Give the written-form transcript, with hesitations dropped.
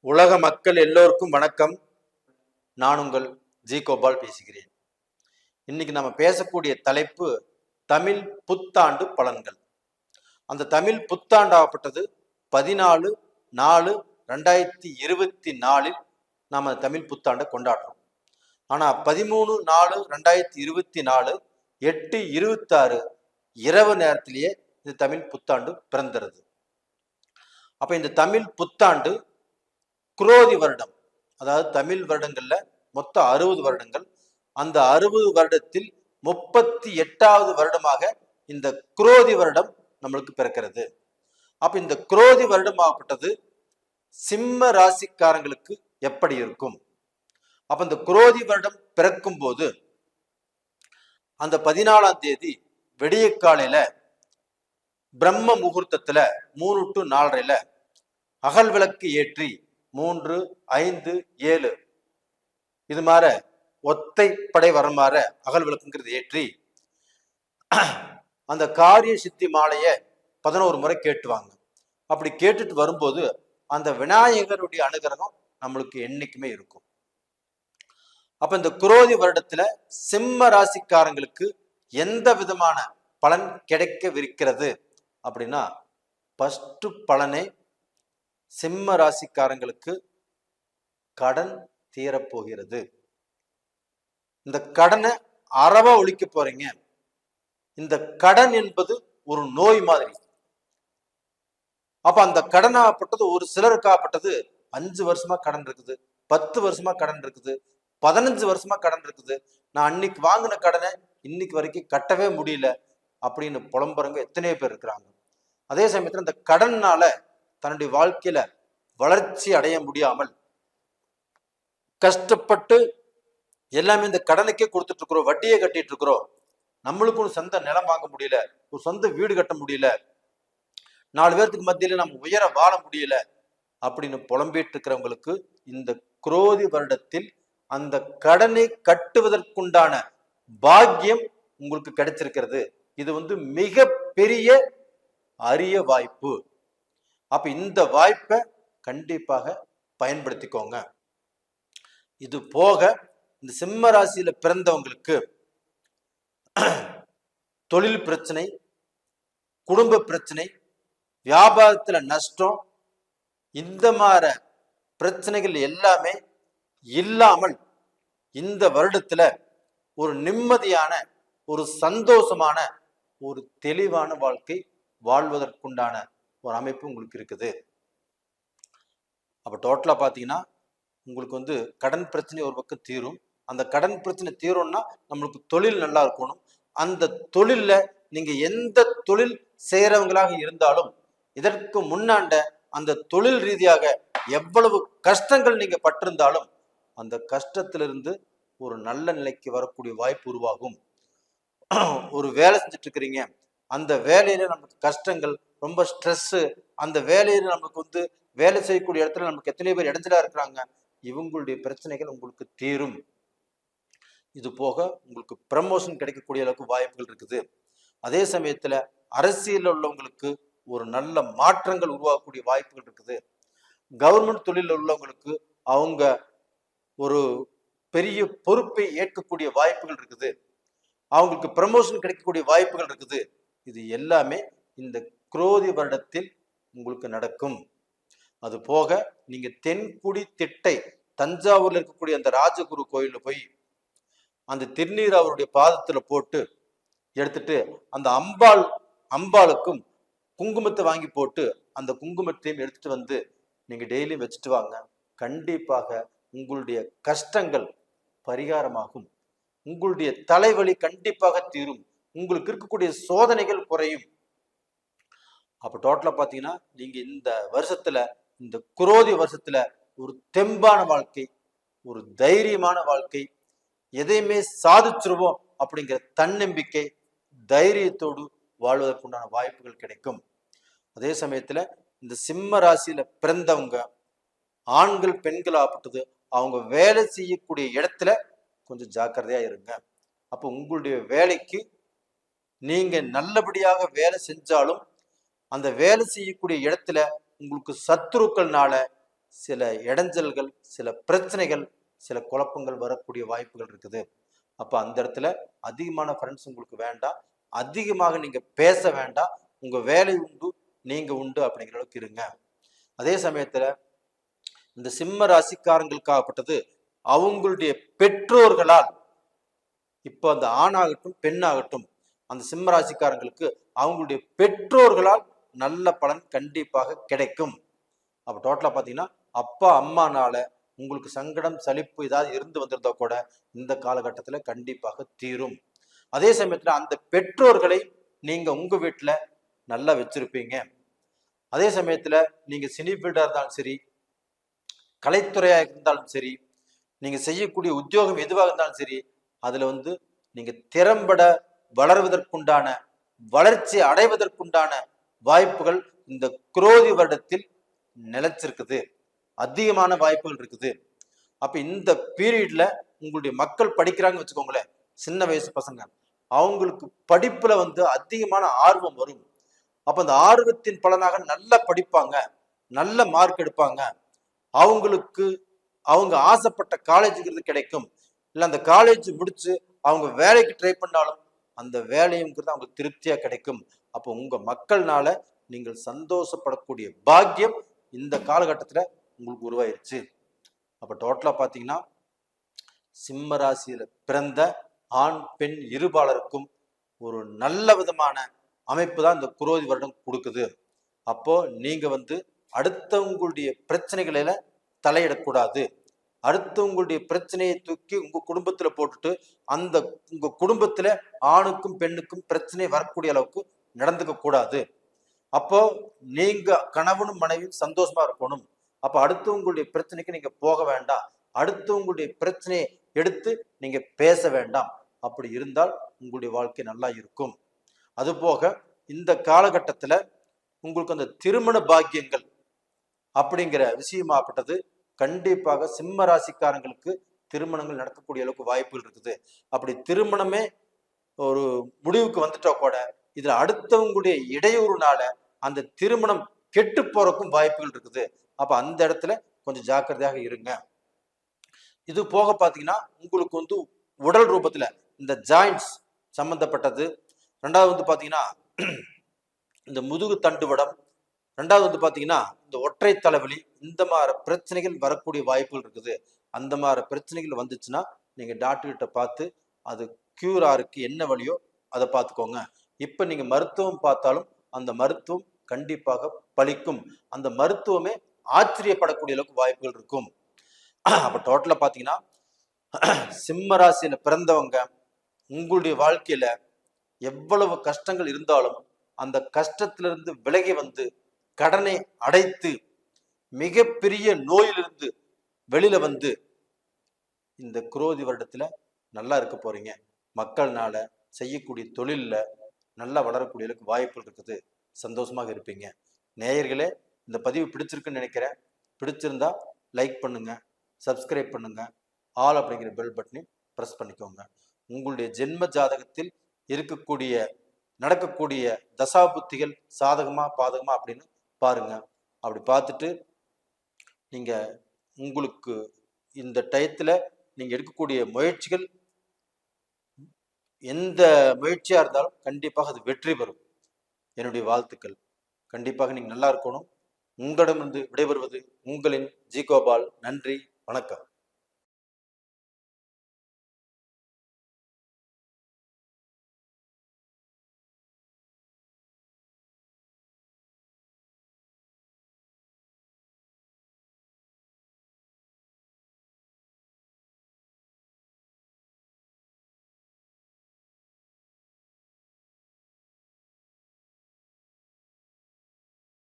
உலக மக்கள் எல்லோருக்கும் வணக்கம். நான் உங்கள் ஜி கோபால் பேசுகிறேன். இன்னைக்கு நம்ம பேசக்கூடிய தலைப்பு தமிழ் புத்தாண்டு பலன்கள். அந்த தமிழ் புத்தாண்டு ஆகப்பட்டது 14/4/2024 நாம தமிழ் புத்தாண்டை கொண்டாடுறோம். ஆனா 13/4/2024 8:26 இரவு நேரத்திலேயே இந்த தமிழ் புத்தாண்டு பிறந்துருது. அப்ப இந்த தமிழ் புத்தாண்டு குரோதி வருடம், அதாவது தமிழ் வருடங்கள்ல மொத்தம் 60 வருடங்கள். அந்த 60 வருடத்தில் 38வது வருடமாக இந்த குரோதி வருடம் நம்மளுக்கு பிறக்கிறது. அப்ப இந்த குரோதி வருடம் ஆகப்பட்டது சிம்ம ராசிக்காரங்களுக்கு எப்படி இருக்கும்? அப்ப இந்த குரோதி வருடம் பிறக்கும் போது அந்த 14ஆம் தேதி விடிய காலையில பிரம்ம முகூர்த்தத்துல 3 to 4:30 அகல் விளக்கு ஏற்றி 3, 5, 7 இது மாதிரி ஒத்தைப்படை வர மாதிரி அகல் விளக்குங்கிறது ஏற்றி அந்த காரிய சித்தி மாலைய 11 முறை கேட்டுவாங்க. அப்படி கேட்டுட்டு வரும்போது அந்த விநாயகருடைய அனுகிரகம் நம்மளுக்கு என்னைக்குமே இருக்கும். அப்ப இந்த குரோதி வருடத்துல சிம்ம ராசிக்காரங்களுக்கு எந்த விதமான பலன் கிடைக்கவிருக்கிறது அப்படின்னா, ஃபர்ஸ்ட் பலனே சிம்ம ராசிக்காரங்களுக்கு கடன் தீரப்போகிறது. இந்த கடனை அறவா ஒழிக்க போறீங்க. இந்த கடன் என்பது ஒரு நோய் மாதிரி. அப்ப அந்த கடன் ஆகப்பட்டது ஒரு சிலருக்கு ஆகப்பட்டது 5 வருஷமா கடன் இருக்குது, 10 வருஷமா கடன் இருக்குது, 15 வருஷமா கடன் இருக்குது. நான் அன்னைக்கு வாங்கின கடனை இன்னைக்கு வரைக்கும் கட்டவே முடியல அப்படின்னு புலம்புறவங்க எத்தனையோ பேர் இருக்கிறாங்க. அதே சமயத்துல இந்த கடன்னால தன்னுடைய வாழ்க்கையில வளர்ச்சி அடைய முடியாமல் கஷ்டப்பட்டு எல்லாமே இந்த கடனுக்கே கொடுத்துட்டு இருக்கிறோம், வட்டியை கட்டிட்டு இருக்கிறோம், நம்மளுக்கு ஒரு சொந்த நிலம் வாங்க முடியல, ஒரு சொந்த வீடு கட்ட முடியல, 4 பேருக்கு மத்தியில நம்ம உயர வாழ முடியல அப்படின்னு புலம்பிட்டு இருக்கிறவங்களுக்கு இந்த குரோதி வருடத்தில் அந்த கடனை கட்டுவதற்குண்டான பாக்கியம் உங்களுக்கு கிடைச்சிருக்கிறது. இது மிக பெரிய அரிய வாய்ப்பு. அப்ப இந்த வாய்ப்பை கண்டிப்பாக பயன்படுத்திக்கோங்க. இது போக இந்த சிம்ம ராசியில பிறந்தவங்களுக்கு தொழில் பிரச்சனை, குடும்ப பிரச்சனை, வியாபாரத்துல நஷ்டம், இந்த மாதிரி பிரச்சனைகள் எல்லாமே இல்லாமல் இந்த வருடத்துல ஒரு நிம்மதியான, ஒரு சந்தோஷமான, ஒரு தெளிவான வாழ்க்கை வாழ்வதற்குண்டான ஒரு அமைப்பு உங்களுக்கு இருக்குது. அப்ப டோட்டலா பாத்தீங்கன்னா உங்களுக்கு கடன் பிரச்சனை ஒரு பக்கம் தீரும். அந்த கடன் பிரச்சனை தீரும்னா நம்மளுக்கு தொழில் நல்லா இருக்கணும். அந்த தொழில்ல நீங்க எந்த தொழில் செய்யறவங்களாக இருந்தாலும் இதற்கு முன்னாண்ட அந்த தொழில் ரீதியாக எவ்வளவு கஷ்டங்கள் நீங்க பட்டிருந்தாலும் அந்த கஷ்டத்திலிருந்து ஒரு நல்ல நிலைக்கு வரக்கூடிய வாய்ப்பு உருவாகும். ஒரு வேலை செஞ்சுட்டு இருக்கிறீங்க, அந்த வேலையில நமக்கு கஷ்டங்கள், ரொம்ப ஸ்ட்ரெஸ், அந்த வேலையில நமக்கு வேலை செய்யக்கூடிய இடத்துல நமக்கு எத்தனை பேர் இடைஞ்சலா இருக்கிறாங்க, இவங்களுடைய பிரச்சனைகள் உங்களுக்கு தீரும். இது போக உங்களுக்கு ப்ரமோஷன் கிடைக்கக்கூடிய அளவுக்கு வாய்ப்புகள் இருக்குது. அதே சமயத்துல அரசியல் உள்ளவங்களுக்கு ஒரு நல்ல மாற்றங்கள் உருவாக்கக்கூடிய வாய்ப்புகள் இருக்குது. கவர்மெண்ட் தொழில் உள்ளவங்களுக்கு அவங்க ஒரு பெரிய பொறுப்பை ஏற்கக்கூடிய வாய்ப்புகள் இருக்குது. அவங்களுக்கு ப்ரமோஷன் கிடைக்கக்கூடிய வாய்ப்புகள் இருக்குது. இது எல்லாமே இந்த குரோதி வருடத்தில் உங்களுக்கு நடக்கும். அது போக நீங்க தென்குடி திட்டை தஞ்சாவூர்ல இருக்கக்கூடிய அந்த ராஜகுரு கோயில்ல போய் அந்த திருநீர் அவருடைய பாதத்துல போட்டு எடுத்துட்டு அந்த அம்பாளுக்கும் குங்குமத்தை வாங்கி போட்டு அந்த குங்குமத்தையும் எடுத்துட்டு நீங்க டெய்லியும் வச்சுட்டு வாங்க. கண்டிப்பாக உங்களுடைய கஷ்டங்கள் பரிகாரமாகும். உங்களுடைய தலைவலி கண்டிப்பாக தீரும். உங்களுக்கு இருக்கக்கூடிய சோதனைகள் குறையும். அப்ப டோட்டலா பாத்தீங்கன்னா நீங்க இந்த வருஷத்துல, இந்த குரோதி வருஷத்துல ஒரு தெம்பான வாழ்க்கை, ஒரு தைரியமான வாழ்க்கை, எதையுமே சாதிச்சிருவோம் அப்படிங்கிற தன்னம்பிக்கை, தைரியத்தோடு வாழ்வதற்குண்டான வாய்ப்புகள் கிடைக்கும். அதே சமயத்துல இந்த சிம்ம ராசியில பிறந்தவங்க ஆண்கள் பெண்கள் ஆகப்பட்டது அவங்க வேலை செய்யக்கூடிய இடத்துல கொஞ்சம் ஜாக்கிரதையா இருங்க. அப்போ உங்களுடைய வேலைக்கு நீங்க நல்லபடியாக வேலை செஞ்சாலும் அந்த வேலை செய்யக்கூடிய இடத்துல உங்களுக்கு சத்துருக்கள்னால சில இடைஞ்சல்கள், சில பிரச்சனைகள், சில குழப்பங்கள் வரக்கூடிய வாய்ப்புகள் இருக்குது. அப்போ அந்த இடத்துல அதிகமான ஃப்ரெண்ட்ஸ் உங்களுக்கு வேண்டாம். அதிகமாக நீங்க பேச வேண்டாம். உங்க வேலை உண்டு, நீங்க உண்டு அப்படிங்கிற அளவுக்கு இருங்க. அதே சமயத்துல இந்த சிம்ம ராசிக்காரங்களுக்காகப்பட்டது அவங்களுடைய பெற்றோர்களால், இப்போ அந்த ஆணாகட்டும் பெண்ணாகட்டும், அந்த சிம்ம ராசிக்காரங்களுக்கு அவங்களுடைய பெற்றோர்களால் நல்ல பலன் கண்டிப்பாக கிடைக்கும். அப்போ டோட்டலா பார்த்தீங்கன்னா அப்பா அம்மானால உங்களுக்கு சங்கடம் சலிப்பு ஏதாவது இருந்து வந்திருந்தா கூட இந்த காலகட்டத்தில் கண்டிப்பாக தீரும். அதே சமயத்தில் அந்த பெற்றோர்களை நீங்க உங்க வீட்டுல நல்லா வச்சிருப்பீங்க. அதே சமயத்துல நீங்க சினி ஃபீல்டா இருந்தாலும் சரி, கலைத்துறையா இருந்தாலும் சரி, நீங்க செய்யக்கூடிய உத்தியோகம் எதுவாக இருந்தாலும் சரி, அதுல நீங்க திறம்பட வளர்வதற்குண்டான, வளர்ச்சி அடைவதற்குண்டான வாய்ப்புகள் இந்த குரோதி வருடத்தில் நிலைச்சிருக்குது. அதிகமான வாய்ப்புகள் இருக்குது. அப்ப இந்த பீரியட்ல உங்களுடைய மக்கள் படிக்கிறாங்கன்னு வச்சுக்கோங்களேன், சின்ன வயசு பசங்க, அவங்களுக்கு படிப்புல அதிகமான ஆர்வம் வரும். அப்ப அந்த ஆர்வத்தின் பலனாக நல்லா படிப்பாங்க, நல்ல மார்க் எடுப்பாங்க. அவங்களுக்கு அவங்க ஆசைப்பட்ட காலேஜுங்கிறது கிடைக்கும். இல்லை அந்த காலேஜ் முடிச்சு அவங்க வேலைக்கு ட்ரை பண்ணாலும் அந்த வேலையுங்கிறது அவங்களுக்கு திருப்தியா கிடைக்கும். அப்போ உங்க மக்கள்னால நீங்கள் சந்தோஷப்படக்கூடிய பாக்கியம் இந்த காலகட்டத்துல உங்களுக்கு உருவாயிருச்சு. அப்ப டோட்டலா பாத்தீங்கன்னா சிம்ம ராசியில பிறந்த ஆண் பெண் இருபாலருக்கும் ஒரு நல்ல விதமான அமைப்பு தான் இந்த குரோதி வருடம் கொடுக்குது. அப்போ நீங்க அடுத்தவங்களுடைய பிரச்சனைகளில தலையிடக்கூடாது. அடுத்தவங்களுடைய பிரச்சனையை தூக்கி உங்க குடும்பத்துல போட்டுட்டு அந்த உங்க குடும்பத்துல ஆணுக்கும் பெண்ணுக்கும் பிரச்சனை வரக்கூடிய அளவுக்கு நடந்துக்க கூடாது. அப்போ நீங்க கணவனும் மனைவியும் சந்தோஷமா இருக்கணும். அப்ப அடுத்தவங்களுடைய பிரச்சனைக்கு நீங்க போக வேண்டாம். அடுத்தவங்களுடைய பிரச்சனையை எடுத்து நீங்க பேச வேண்டாம். அப்படி இருந்தால் உங்களுடைய வாழ்க்கை நல்லா இருக்கும். அது போக இந்த காலகட்டத்துல உங்களுக்கு அந்த திருமண பாக்கியங்கள் அப்படிங்கிற விஷயமாப்பட்டது கண்டிப்பாக சிம்ம ராசிக்காரங்களுக்கு திருமணங்கள் நடக்கக்கூடிய அளவுக்கு வாய்ப்புகள் இருக்குது. அப்படி திருமணமே ஒரு முடிவுக்கு வந்துட்டா கூட இதுல அடுத்தவங்களுடைய இடையூறுனால அந்த திருமணம் கெட்டு போறக்கும் வாய்ப்புகள் இருக்குது. அப்ப அந்த இடத்துல கொஞ்சம் ஜாக்கிரதையாக இருங்க. இது போக பாத்தீங்கன்னா உங்களுக்கு உடல் ரூபத்துல இந்த ஜாயின்ட்ஸ் சம்பந்தப்பட்டது, ரெண்டாவது பாத்தீங்கன்னா இந்த முதுகு தண்டுவடம், ரெண்டாவது பாத்தீங்கன்னா இந்த ஒற்றை தலைவலி, இந்த மாதிரி பிரச்சனைகள் வரக்கூடிய வாய்ப்புகள் இருக்குது. அந்த மாதிரி பிரச்சனைகள் வந்துச்சுன்னா நீங்க டாக்டர் கிட்ட பார்த்து அது கியூர் ஆருக்கு என்ன வழியோ அதை பார்த்துக்கோங்க. இப்ப நீங்க மருத்துவம் பார்த்தாலும் அந்த மருத்துவம் கண்டிப்பாக பலிக்கும். அந்த மருத்துவமே ஆச்சரியப்படக்கூடிய அளவுக்கு வாய்ப்புகள் இருக்கும். அப்ப டோட்டலா பாத்தீங்கன்னா சிம்ம ராசியில பிறந்தவங்க உங்களுடைய வாழ்க்கையில எவ்வளவு கஷ்டங்கள் இருந்தாலும் அந்த கஷ்டத்திலிருந்து விலகி கடனை அடைத்து மிகப்பெரிய நோயிலிருந்து வெளியில இந்த குரோதி வருடத்துல நல்லா இருக்க போறீங்க. மக்கள்னால செய்யக்கூடிய தொழில்ல நல்லா வளரக்கூடிய அளவுக்கு வாய்ப்புகள் இருக்குது. சந்தோஷமாக இருப்பீங்க. நேயர்களே, இந்த பதிவு பிடிச்சிருக்குன்னு நினைக்கிறேன். பிடிச்சிருந்தா லைக் பண்ணுங்க, சப்ஸ்கிரைப் பண்ணுங்க, ஆல் அப்படிங்கிற பெல் பட்டனையும் ப்ரெஸ் பண்ணிக்கோங்க. உங்களுடைய ஜென்ம ஜாதகத்தில் இருக்கக்கூடிய நடக்கக்கூடிய தசாபுத்திகள் சாதகமா பாதகமா அப்படின்னு பாருங்க. அப்படி பார்த்துட்டு நீங்க உங்களுக்கு இந்த டயத்துல நீங்க எடுக்கக்கூடிய முயற்சிகள் எந்த முயற்சியா இருந்தாலும் கண்டிப்பாக அது வெற்றி பெறும். என்னுடைய வாழ்த்துக்கள். கண்டிப்பாக நீங்க நல்லா இருக்கணும். உங்களிடமிருந்து விடைபெறுவது உங்களின் ஜி கோபால். நன்றி, வணக்கம்.